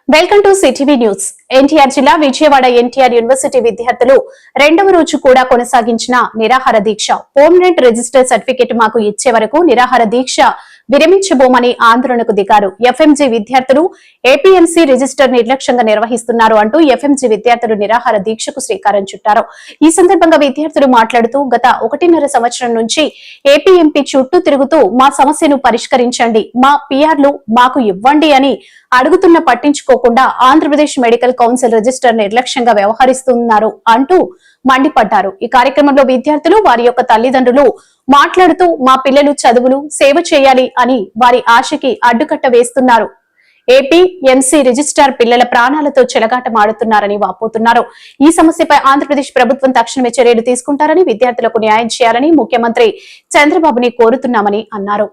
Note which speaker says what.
Speaker 1: Welcome to CTV news. NTR జిల్లా Vijayawada NTR university విద్యార్థులు రెండవ రోజు కూడా కొనసాగించిన నిరాహార దీక్ష. పర్మనెంట్ రిజిస్టర్ సర్టిఫికెట్ మాకు ఇచ్చే వరకు నిరాహార దీక్ష విరమించబోమని ఆందోళనకు దిగారు. ఎఫ్ఎంజీ విద్యార్థులు ఏపీఎంసీ రిజిస్టర్ నిర్లక్ష్యంగా నిర్వహిస్తున్నారు అంటూ ఎఫ్ఎంజీ విద్యార్థులు నిరాహార దీక్షకు శ్రీకారం చుట్టారు. ఈ సందర్భంగా విద్యార్థులు మాట్లాడుతూ గత 1.5 సంవత్సరం నుంచి ఏపీఎంపీ చుట్టూ తిరుగుతూ మా సమస్యను పరిష్కరించండి, మా పిఆర్లు మాకు ఇవ్వండి అని అడుగుతున్న పట్టించుకోకుండా ఆంధ్రప్రదేశ్ మెడికల్ కౌన్సిల్ రిజిస్టర్ నిర్లక్ష్యంగా వ్యవహరిస్తున్నారు అంటూ మండిపడ్డారు. ఈ కార్యక్రమంలో విద్యార్థులు వారి యొక్క తల్లిదండ్రులు మాట్లాడుతూ మా పిల్లలు చదువులు సేవ చేయాలి అని వారి ఆశకి అడ్డుకట్ట వేస్తున్నారు. ఏపీఎంసీ రిజిస్ట్రార్ పిల్లల ప్రాణాలతో చెలగాటమాడుతున్నారని వాపోతున్నారు. ఈ సమస్యపై ఆంధ్రప్రదేశ్ ప్రభుత్వం తక్షణమే చర్యలు తీసుకుంటారని, విద్యార్థులకు న్యాయం చేయాలని ముఖ్యమంత్రి చంద్రబాబుని కోరుతున్నామని అన్నారు.